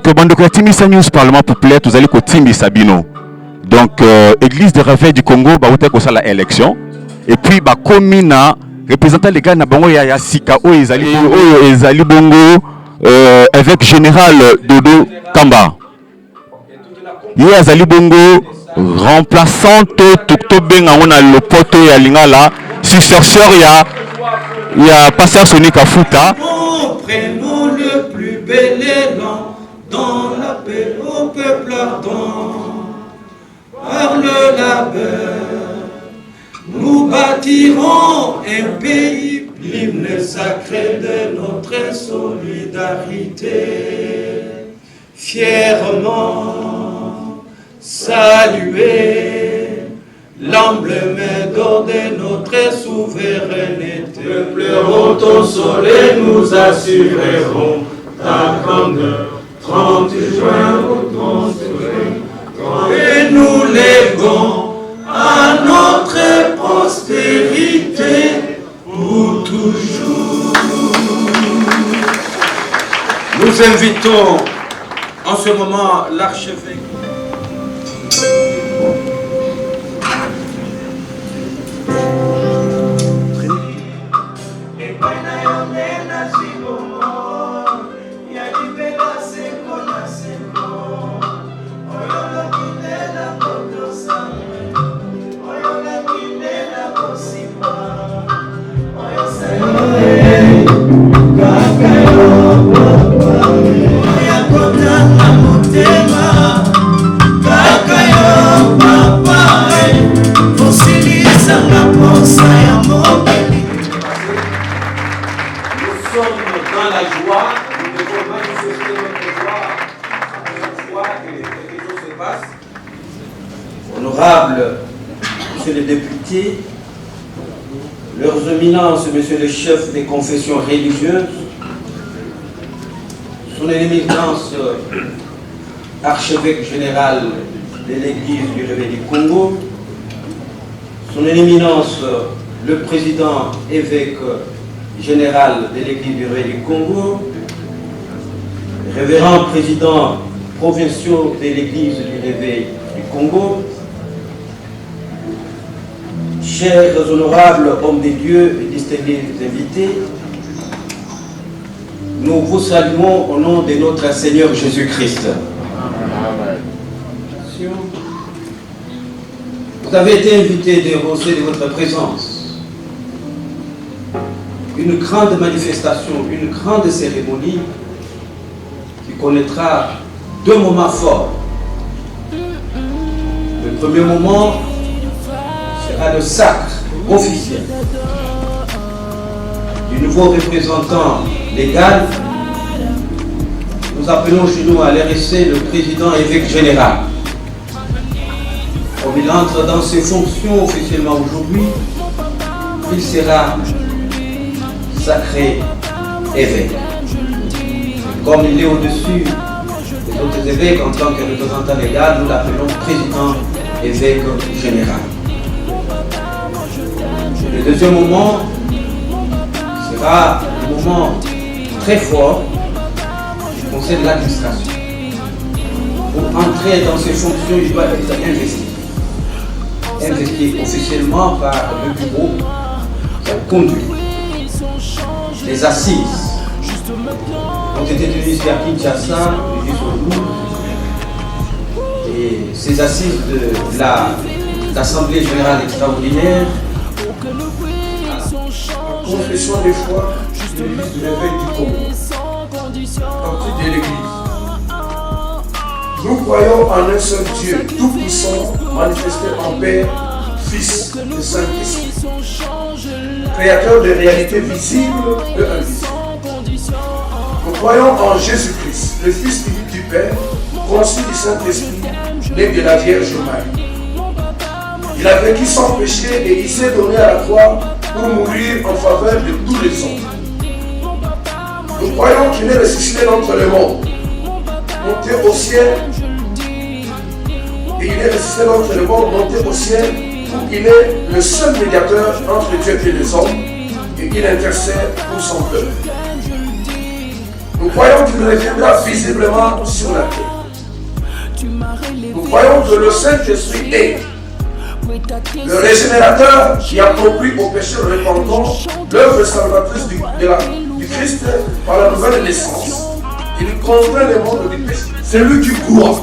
Donc, bande de Timbisa News Parlement Populaire, vous allez Timbi Sabino. Donc, Église de Réveil du Congo, vous allez la élection. Et puis, commune, représentant les gars, il y a Sika, Ezali Bongo, évêque général Dodo Kamba. Il y a Ezali Bongo, remplaçant tout bien, on a le poteau et Lingala. Successeur, il y a Pasteur Sonic Afuta. Prenons le plus bel élan dans l'appel au peuple ardent. Par le labeur, nous bâtirons un pays, l'hymne sacré de notre solidarité. Fièrement saluer l'emblème d'or de notre souveraineté. Pleurons ton soleil, nous assurerons ta grandeur. 30 juin au 30 juin, et nous léguons à notre postérité pour toujours. Nous invitons en ce moment l'archevêque. Honorables Monsieur les députés, leurs éminences, Monsieur le chef des confessions religieuses, son éminence archevêque général de l'Église du Réveil du Congo, son éminence le président évêque général de l'Église du Réveil du Congo, révérend président provinciaux de l'Église du Réveil du Congo, chers honorables hommes de Dieu et distingués invités, nous vous saluons au nom de notre Seigneur Jésus-Christ. Vous avez été invités de rosser de votre présence une grande manifestation, une grande cérémonie qui connaîtra deux moments forts. Le premier moment sera le sacre officiel du nouveau représentant légal. Nous appelons chez nous à l'RSC le président évêque général. Comme il entre dans ses fonctions officiellement aujourd'hui, il sera sacré évêque. Comme il est au-dessus des autres évêques en tant que représentant légal, nous l'appelons président évêque général. Le deuxième moment sera un moment très fort du conseil de l'administration. Pour entrer dans ses fonctions, il doit être investi. Investi officiellement par le bureau qui a conduit les assises ont été tenues ici à Kinshasa le 10 au 12. Et ces assises de l'Assemblée générale extraordinaire, la confession des foi de l'Église du Réveil du Congo, partie de l'Église. Nous croyons en un seul Dieu, tout-puissant, manifesté en Père, Fils et Saint-Esprit, créateur de réalités visibles et invisibles. Nous croyons en Jésus-Christ, le Fils unique du Père, conçu du Saint-Esprit, né de la Vierge Marie. Il a vécu sans péché et il s'est donné à la croix pour mourir en faveur de tous les hommes. Nous croyons qu'il est ressuscité d'entre les morts, monté au ciel, et il est ressuscité d'entre les morts, monté au ciel, pour qu'il est le seul médiateur entre Dieu et les hommes, et qu'il intercède pour son peuple. Nous croyons qu'il reviendra visiblement sur la terre. Nous croyons que le Saint-Esprit est le régénérateur qui approprie aux pécheurs repentants l'œuvre salvatrice du Christ par la nouvelle naissance. Il contraint le monde du péché. Celui qui croit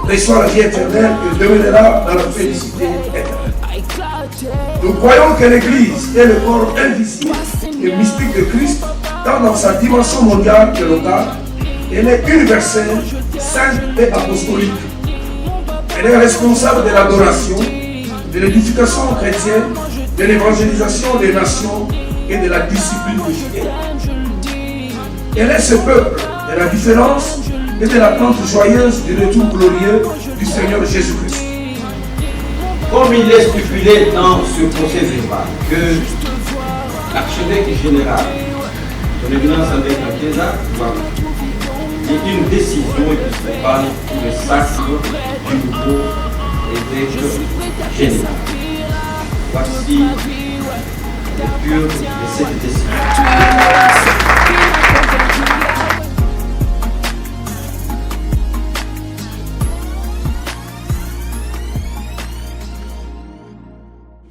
reçoit la vie éternelle et demeurera dans la félicité éternelle. Nous croyons que l'Église est le corps invisible et mystique de Christ, tant dans sa dimension mondiale que locale. Elle est universelle, sainte et apostolique. Elle est responsable de l'adoration, de l'édification chrétienne, de l'évangélisation des nations et de la discipline fidèle. Elle est ce peuple de la différence et de l'attente joyeuse du retour glorieux du Seigneur Jésus-Christ. Comme il est stipulé dans ce procès verbal que l'archevêque général de l'éminence André Kakéza est une décision qui se prend pour le sacre du nouveau évêque général. Voici le pur de cette décision.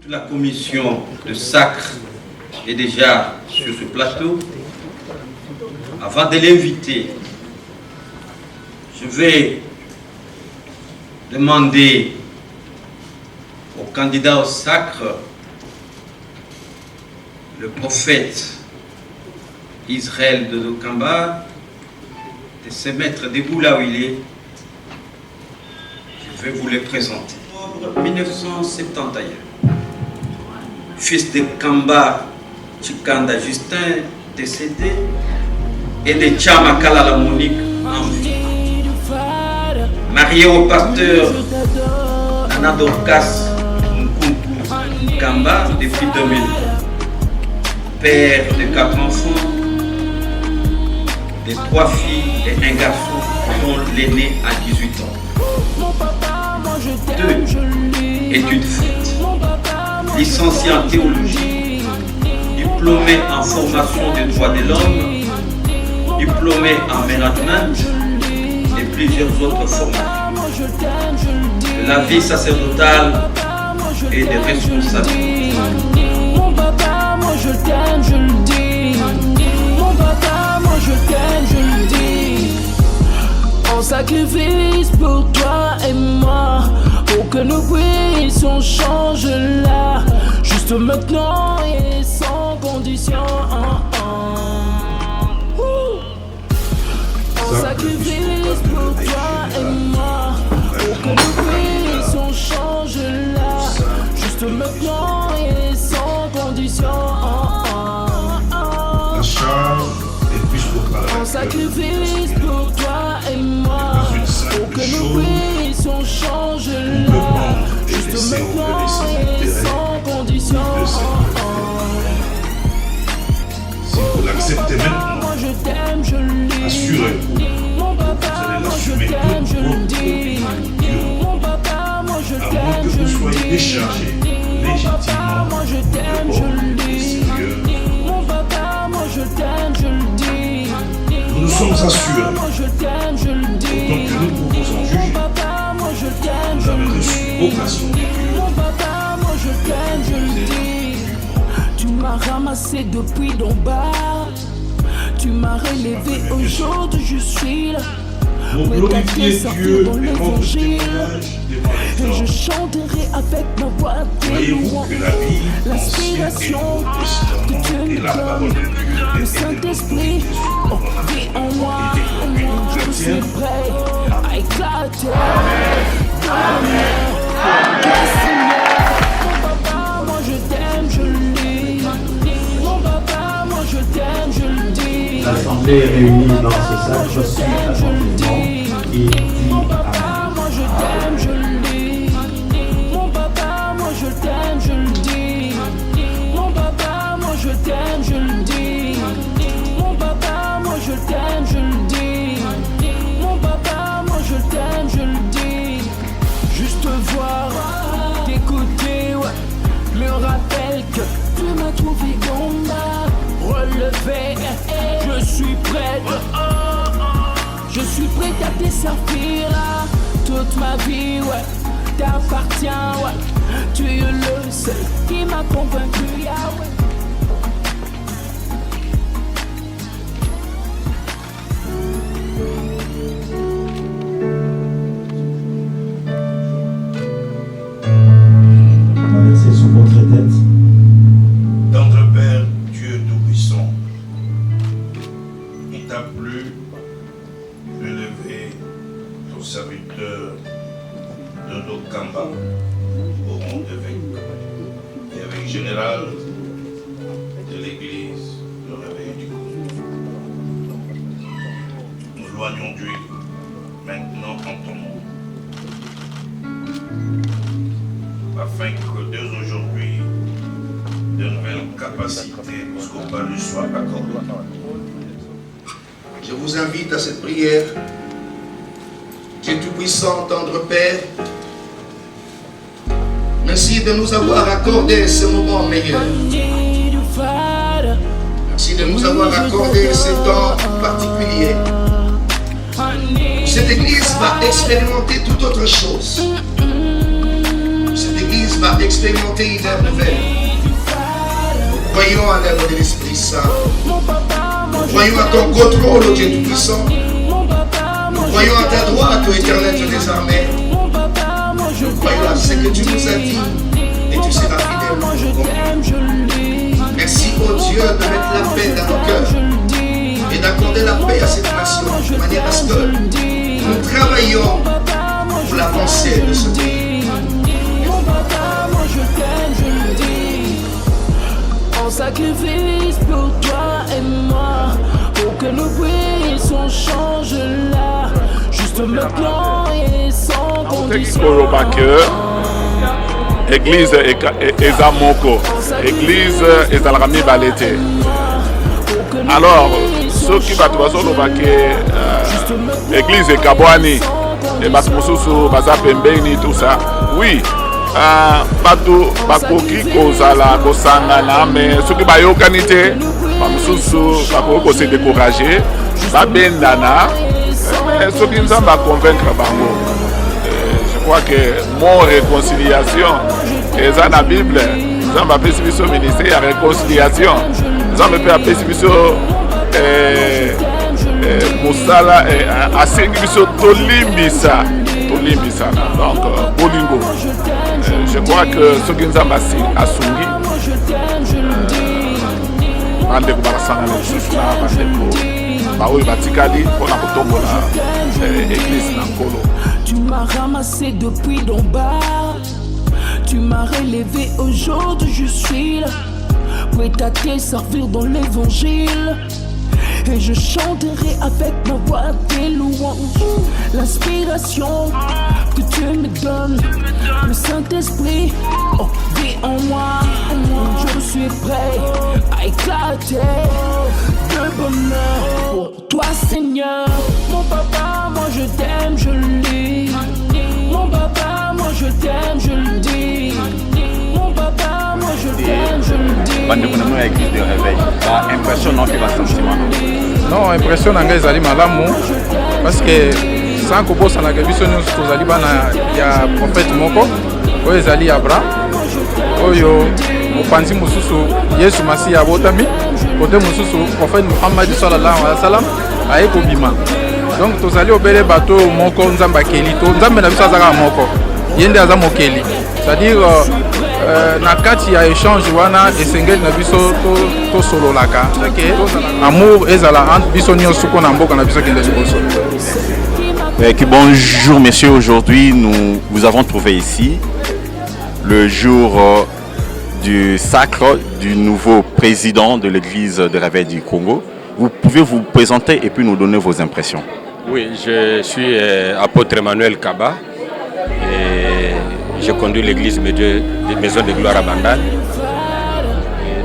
La commission de sacre est déjà sur ce plateau. Avant de l'inviter, je vais demander au candidat au sacre, le prophète Israël de Dokamba, de se mettre debout là où il est. Je vais vous le présenter. En 1971, fils de Kamba Chikanda Justin, décédé, et de Chama Kalala Monique en vie. Marié au pasteur Anadorkas Nkunku Kamba depuis 2000. Père de 4 enfants, de 3 filles et un garçon dont l'aîné a 18 ans. 2 études faites. Licencié en théologie, diplômé en formation des droits de l'homme, diplômé en management et plusieurs autres formations. De la vie sacerdotale et des responsabilités. Mon papa, moi je t'aime, je le dis. Mon papa, moi je t'aime, je le dis. En sacrifice pour toi et moi, pour que nous puissions changer là, juste maintenant et sans condition. En sacrifice pour toi et moi, pour que nous puissions changer là, juste maintenant et sans condition. La charge est plus pour En sacrifice pour toi et moi, pour que nous puissions changer là, juste maintenant et sans condition. Si vous l'acceptez maintenant, Moi je t'aime, je le dis. assurez-vous, Mon vous papa, allez moi je l'assumer t'aime, je le toute dis. votre Mon papa, moi je à moins t'aime, que je vous le soyez dis. déchargé Mon papa, légitimement moi je t'aime, de je bord le du dis. Seigneur. Mon papa, moi je t'aime, je le dis. Nous nous sommes assurés, Moi je t'aime, je le dis. autant que nous pouvons en Mon juger, papa, moi je t'aime, vous je avez le reçu dis. vocation de Dieu. Mon papa, moi je t'aime, je le dis. Tu m'as ramassé depuis d'en bas. Tu m'as relevé au jour où je suis là. Pour Oui, t'as glorifier fait sortir Dieu dans et rendre l'évangile. témoignage devant Et les je hommes. chanterai avec ma voix tes Voyez-vous louanges. que la Bible, l'Ancien et le L'inspiration Nouveau que Testament tu et me la parole de donnes. Dieu Le est de Saint-Esprit l'autorité sur vit en moi. Je suis chrétienne. prêt à éclater. Mon papa, moi je t'aime, je le dis. Mon papa, moi je t'aime, je le dis. L'Assemblée réunie dans ce sacre suit attentivement et dit Mon Amen. papa, moi je t'aime, je le dis. Mon papa, moi je t'aime, je le dis. Mon papa, moi je t'aime, je le dis. Mon papa, moi je t'aime, je le dis. Mon papa, moi je t'aime, je le dis. Juste voir, t'écouter, ouais, me rappelle que tu m'as trouvé en bas. relever. Je suis prête. Je suis prête à te servir là. Toute ma vie, ouais, t'appartient, ouais. Tu es le seul qui m'a convaincu, Yahweh. On va verser sur votre tête. Tendre Père, Dieu Tout-Puissant, il t'a plu de lever ton serviteur de Dokamba au monde évêque et avec général de l'église de réveil du Congo. Nous loignons Dieu maintenant en ton nom, afin que dès aujourd'hui, de nouvelles capacités épiscopales lui soient accordées. Je vous invite à cette prière. Dieu Tout-Puissant, tendre Père, merci de nous avoir accordé ce moment meilleur. Merci de nous avoir accordé ce temps particulier. Cette église va expérimenter toute autre chose. Cette église va expérimenter une ère nouvelle. Nous croyons à l'œuvre de l'Esprit Saint. Nous croyons à ton contrôle, ô Dieu Tout-Puissant. Nous croyons à ta droite, ô Éternel Dieu des armées. Nous croyons à ce que tu nous as dit et tu seras fidèle au jour. Merci, ô Dieu, de mettre la paix dans nos cœurs et d'accorder la paix à cette nation de manière à ce que nous travaillons pour l'avancée de ce pays. En sacrifice pour toi et moi, pour que nous puissions changer là, juste maintenant et sans condition. Église eza moko, église ezalaka mibale te. Alors soki bato bazoloba ke église ekabwani e bato mosusu baza pembeni tout ça, oui, bato bakoki kozala kosangana, mais soki bayokani te bamosusu bakoki kose décourager babendana, soki nzambe aconvaincre bango. Je crois que mon réconciliation eza na Bible. Nzambe apesi biso ministère ya réconciliation. Nzambe mpe apesi biso mosala asengi biso tolimbisana. Donc bolingo, je crois que soki nzambe asungi bandeko bakasangana lisusu na bandeko baoyo batikali mpona kotombola église na nkolo. Tu m'as ramassé depuis d'en bas, tu m'as relevé aujourd'hui, je suis là, prêt à te servir dans l'évangile. Et je chanterai avec ma voix tes louanges. L'inspiration que tu me donnes, le Saint-Esprit, oh, vit en moi. Je suis prêt à éclater de bonheur pour toi, Seigneur. Mon papa, moi je t'aime, je le dis. Mon papa, moi je t'aime, je le dis. Mon papa, moi je t'aime, je le dis. Bandeko na moi église de réveil, ba impression non, ba sentiment. Non, impression nanga ezali malamu parce que sans kobosana ke biso nyonso tozali bana ya prophète moko oyo ezali Abraham oyo mopanzi mosusu Yesu Masiya abotami kote mosusu prophète Muhammad sallallahu alaihi wa sallam aye kobima. Donc tozali obele bato moko nzambe akeli to nzambe na biso azaka moko yende aza mokeli, c'est-à-dire na kati ya échange wana esengeli na biso to sololaka que amour ezala entre biso nyonso ko na mboka na biso kende liboso. Bonjour messieurs, aujourd'hui nous vous avons trouvé ici le jour du sacre du nouveau président de l'église de réveil du Congo. Vous pouvez vous présenter et puis nous donner vos impressions. Oui, je suis apôtre Emmanuel Kaba et je conduis l'église Maison de Gloire à Bandal.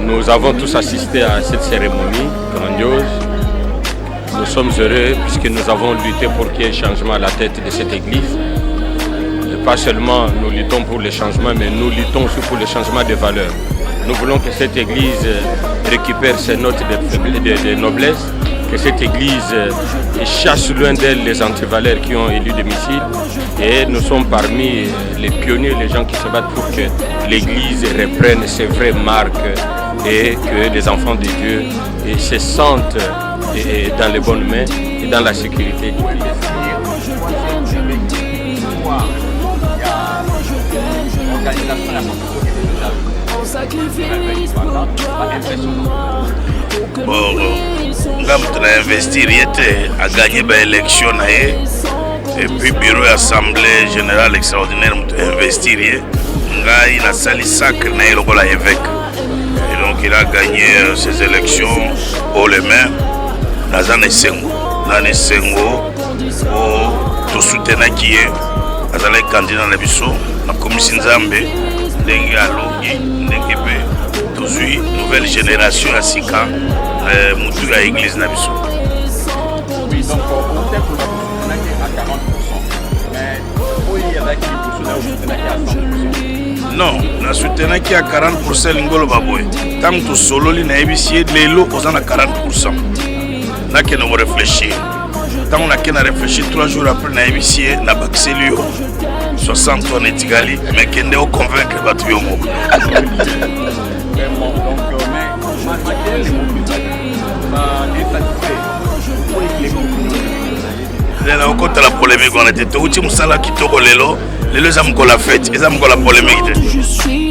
Nous avons tous assisté à cette cérémonie grandiose. Nous sommes heureux puisque nous avons lutté pour qu'il y ait changement à la tête de cette église. Et pas seulement nous luttons pour le changement, mais nous luttons aussi pour le changement des valeurs. Nous voulons que cette église récupère ses notes de noblesse, que cette église chasse loin d'elle les antivaleurs qui ont élu domicile. Et nous sommes parmi les pionniers, les gens qui se battent pour que l'église reprenne ses vraies marques et que les enfants de Dieu se sentent dans les bonnes mains et dans la sécurité. Bon, on a investi, a gagné l'élection et puis bureau assemblée générale extraordinaire investi, il a sali sacre na évêque. Et donc il a gagné ces élections haut les mains dans un Sengo pour tout soutenir qui est dans les candidats dans la commission Nzambe ndenge alogi ndenge pe tozui nouvelle génération à Sika mutu ya église na biso. Oui, donc on était pour à 40%, mais il y en a qui pour à 100%. Non, na soutenir qui à 40% lingolo baboy. Tant que solo li na ebisier lelo aux à 40%. Na que nous réfléchir. Tant on a qu'à réfléchir 3 jours après na ebisier na baxelio 60 tonnes etigali mais kende o convaincre batu yo moko. Là encore la polémique on était tout petit musala kitoko lelo les amis qu'on la fête les amis qu'on la polémique.